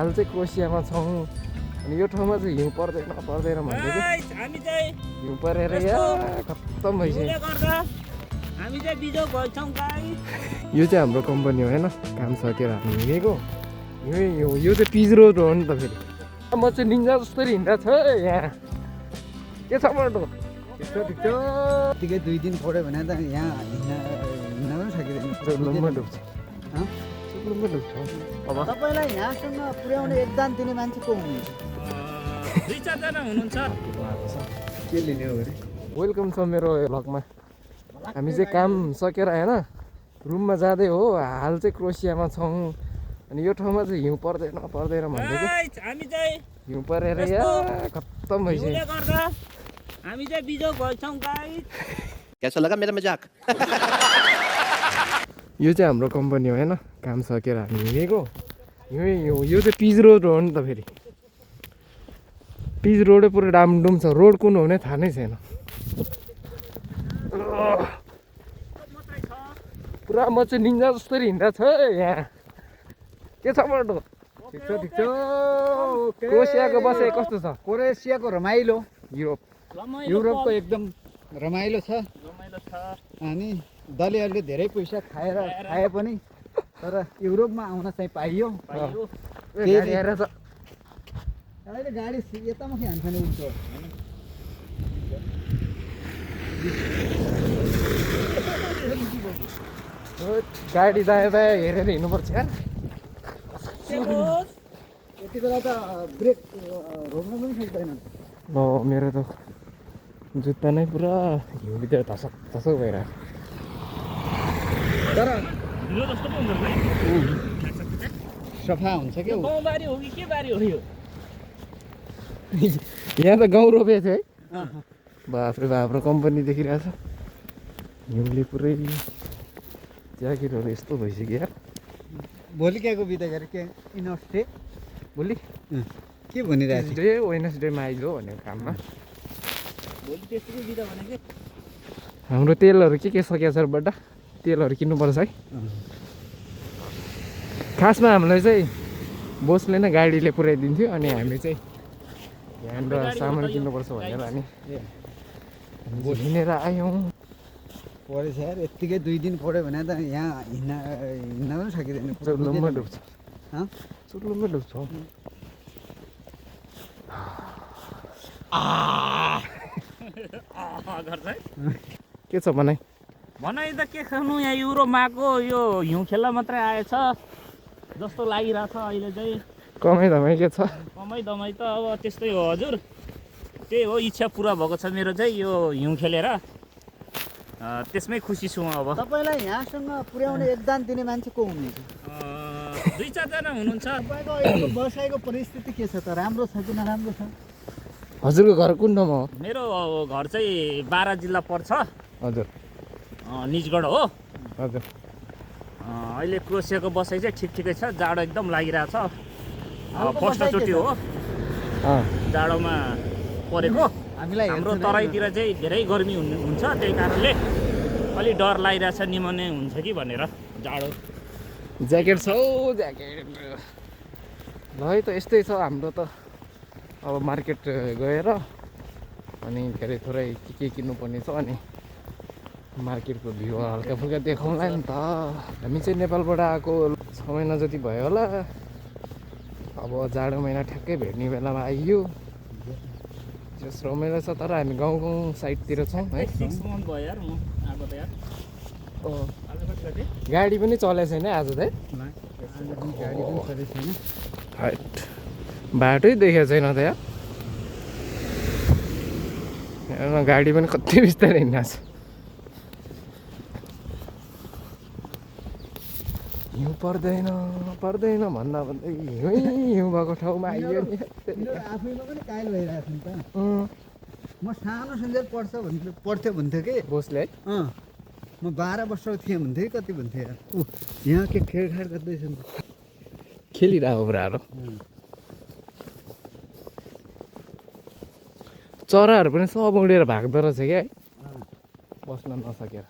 हाल चाहिँ क्रोसियामा छौँ अनि यो ठाउँमा चाहिँ हिउँ पर्दैन भन्दै कि हामी चाहिँ हिउँ परेर यहाँ खत्तम भइसक्यो। हामी चाहिँ बिजो भन्छौँ गाई। यो चाहिँ हाम्रो कम्पनी हो होइन, काम सकेर हामी हिँडेको यो चाहिँ पिच रोड हो नि त। फेरि म चाहिँ निन्जा जस्तो हिँड्दा छ यहाँ के छ बाटो ठिक छ ठिकै 2 दिन पढ्यो भने त यहाँ हिँड्न पनि सकिँदैन। सुक्लुङमा डुब्छ सुक्लुङमा डुब्छ। अब तपाईँलाई यहाँसँग पुर्याउने योगदान दिने मान्छे को हुनुहुन्छ? 2-4 जना हुनुहुन्छ। के लिने हो अरे? वेलकम छ मेरो भ्लगमा। हामी चाहिँ काम सकेर होइन रुममा जाँदै हो। हाल चाहिँ क्रोसियामा छौँ अनि यो ठाउँमा चाहिँ हिउँ पर्दैन भन्दै कि हामी चाहिँ हिउँ परेर यहाँ खत्तम भइसक्यो। हामी चाहिँ बिजो भन्छौँ गाई। कैसा लगा मेरा मजाक? यो चाहिँ हाम्रो कम्पनी हो होइन, काम सकेर हामी हिँडेको यो चाहिँ पिच रोड हो नि त। फेरि पिच रोडै पुरै डामडुम छ। रोड कुन हो भने थाहा नै छैन। पुरा म चाहिँ निन्जा जस्तो हिँड्दा छ यहाँ के छ बाटो ठिक छ क्रोसियाको बसाइ कस्तो छ? क्रोएसियाको रमाइलो युरोपको रमाइलो एकदम रमाइलो छ। अनि दलिहरूले धेरै पैसा खाए पनि तर युरोपमा आउन चाहिँ पाइयो। गाडी आएर छ। अहिले गाडी यतामाथि हान्छ नि उल्टो। गाडी दायाँ बायाँ हेरेर हिँड्नुपर्छ यार। यति बेला त ब्रेक रोक्न पनि सक्दैन। मेरो त जुत्ता नै पुरा हिउँभित्र धसक धसक भइरहेको। तर ढिलो जस्तो पो हुन्छ भाइ। सफा हुन्छ क्या गाउँबारी हो कि के बारी हो यो? यहाँ त गाउँ रोपेको थियो है। बाफ्रे बाफ्रो कम्पनी देखिरहेछ। हिउँले पुरै ज्याकेटहरू यस्तो भइसक्यो यार। भोलि क्याको बिदा गरे के इनफ डे भोलि के भनिरहेको ट्युसडे वेडनेसडेमा आइज भनेको काममा। भोलि त्यस्तै बिदा भनेको। हाम्रो तेलहरू के सकिएको छ बड्डा? तेलहरू किन्नुपर्छ है। खासमा हामीलाई चाहिँ बोसले नै गाडीले पुऱ्याइदिन्थ्यो अनि हामी चाहिँ यहाँबाट सामान किन्नुपर्छ भनेर हामी हिँडेर आयौँ। परेछ यार यत्तिकै 2 दिन पढ्यो भने त यहाँ हिँड्न पनि सकिँदैन। सुक्लुङमा डुब्छ हँ? सुक्लुङमा डुब्छ। के छ भनाइ? भनाइ त के खानु, यहाँ युरोपमा आएको यो हिउँ खेल्न मात्रै आएछ जस्तो लागिरहेछ अहिले चाहिँ। कमाइ धमाइ के छ? कमाइ दमाई त अब त्यस्तै हो हजुर। त्यही हो, इच्छा पुरा भएको छ मेरो चाहिँ यो हिउँ खेलेर। त्यसमै खुसी छु म अब। तपाईँलाई यहाँसँग पुर्याउने योगदान दिने मान्छे को हुनुहुन्छ? 2-4 जना हुनुहुन्छ। तपाईँको अहिलेको व्यवसायको परिस्थिति के छ त? राम्रो छ कि नराम्रो छ? हजुरको घर कुन ठाउँमा हो? मेरो घर चाहिँ बारा जिल्ला पर्छ, हजुर निजगढ हो। हजुर अहिले क्रोसियाको बसाइ चाहिँ ठिकै छ। जाडो एकदम लागिरहेछ। फर्स्टचोटि हो जाडोमा परेको। हामीलाई हाम्रो तराईतिर चाहिँ धेरै गर्मी हुन्छ, त्यही कारणले अलि डर लागिरहेछ निमोनिया हुन्छ कि भनेर। जाडो ज्याकेट छ हौ ज्याकेट। ल है त यस्तै छ हाम्रो त। अब मार्केट गएर अनि धेरै थोरै के किन्नुपर्ने छ अनि मार्केटको भ्यू हल्का फुल्का देखाउँला नि त। हामी चाहिँ नेपालबाट आएको 6 महिना जति भयो होला। अब जाडो महिना ठ्याक्कै भेट्ने बेलामा आइयो। जस रमाइलो छ तर हामी गाउँ साइडतिर छौँ है। 6 मन्थ भयो यार म आएको त यार। आज कति गते? गाडी पनि चलेको छैन आज त है। गाडी पनि चलेको छैन। हैट बाटै देखेको छैन त यार। गाडी पनि कति बिस्तारै हिँड्छ। हिउँ पर्दैन भन्दा भन्दै हिउँ भएको ठाउँमा आइयो नि। आफैमा पनि कायल भइरहेको छ नि त। म सानो सुन्जेल पढ्थ्यो भन्थ्यो कि बोसले है। म 12 वर्षको थिएँ भन्थ्यो कि कति भन्थ्यो यार। यहाँ के खेलखाड गर्दैछन् खेलिरहेको कुराहरू। चराहरू पनि सब उडेर भाग्दो रहेछ क्या है, बस्न नसकेर।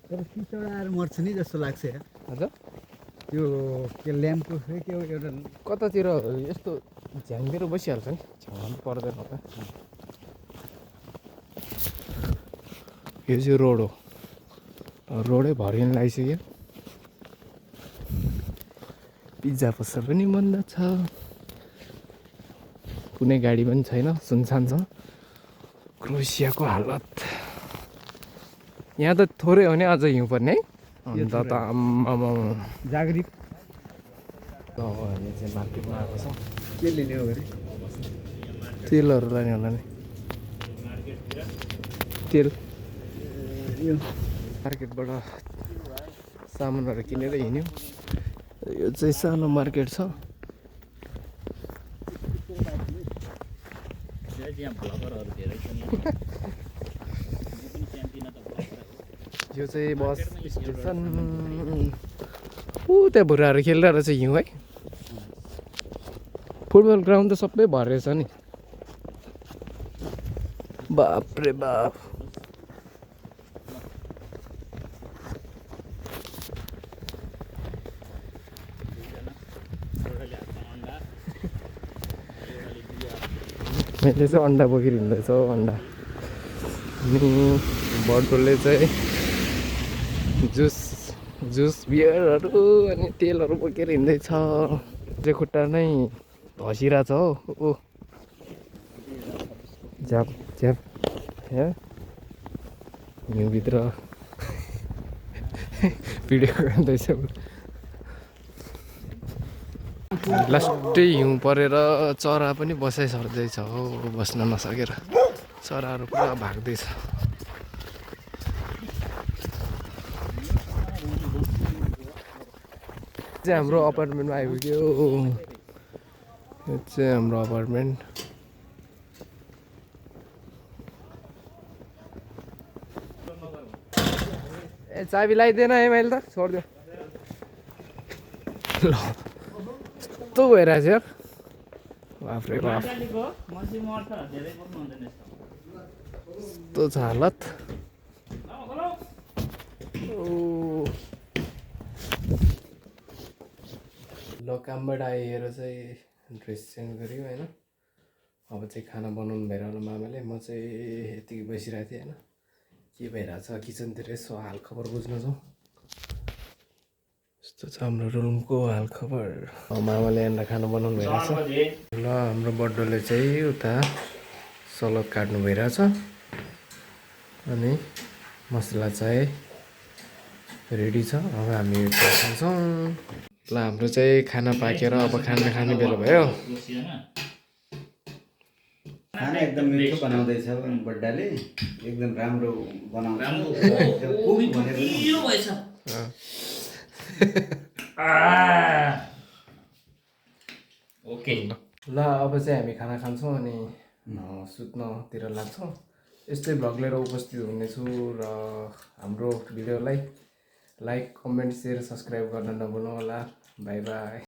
तर सिचरा आएर मर्छ नि जस्तो लाग्छ यार। हजुर त्यो के ल्याम्पको खै के हो एउटा कतातिर यस्तो झ्याङतिर बसिहाल्छ नि छेउमा पनि पर्दैन होला यो चाहिँ रोड हो रोडै भरिन लागिसक्यो पिज्जा पसल पनि बन्द छ कुनै गाडी पनि छैन सुनसान छ क्रोएसियाको हालत यहाँ त थोरै हो नि अझ हिउँ पर्ने है अन्त त आम्मामा जागरिक हामी चाहिँ मार्केटमा आएको छ के लिने हो अरे तेलहरू लाने होला नि तेल यो मार्केटबाट सामानहरू किनेर हिँड्यौँ यो चाहिँ सानो मार्केट छ यहाँ भ्लगरहरू धेरै छन् यो चाहिँ बस स्टेसन त्यहाँ भुराहरू खेल्दा रहेछ हिउँ है फुटबल ग्राउन्ड त सबै भरेछ नि बाप रे बाप मैले चाहिँ अन्डा बोकेर हिँड्दैछ अन्डा अनि बटुलले चाहिँ जुस बियरहरू अनि तेलहरू बोकेर हिँड्दैछ चाहिँ खुट्टा नै धसिरहेछ हो ओ झ्याप झ्याप हिउँभित्र भिडियो गर्दैछ लास्टै हिउँ परेर चरा पनि बसाइ सर्दैछ हो बस्न नसकेर चराहरू पुरा भाग्दैछ चाहिँ हाम्रो अपार्टमेन्टमा आइपुग्यो यो चाहिँ हाम्रो अपार्टमेन्ट ए चाबी लगाइदिएन है मैले त छोडिदियो ल कस्तो भइरहेछ यार बाफ्रे बाफ कस्तो छ हालत ल कामबाट आएर चाहिँ ड्रेस चेन्ज गऱ्यो होइन अब चाहिँ खाना बनाउनु भएर होला मामाले म चाहिँ यतिकै बसिरहेको थिएँ होइन के भइरहेछ किचनतिर यसो हालखबर बुझ्न जाउँ यस्तो छ हाम्रो रुमको हालखबर मामाले यहाँनिर खाना बनाउनु भइरहेछ ल हाम्रो बड्डोले चाहिँ उता सलाद काट्नु भइरहेछ अनि मसला चाहिँ रेडी छ अब हामी खान्छौँ ल हाम्रो चाहिँ खाना पाकेर अब खाना खाने बेला भयो खाना एकदम मिठो बनाउँदैछ बड्डाले एकदम राम्रो बनाउँछ ओके ल अब चाहिँ हामी खाना खान्छौँ अनि सुत्नतिर लाग्छौँ यस्तै भ्लग लिएर उपस्थित हुनेछु र हाम्रो भिडियोलाई लाइक कमेन्ट सेयर सब्सक्राइब गर्न नभुल्नु होला बाई बाई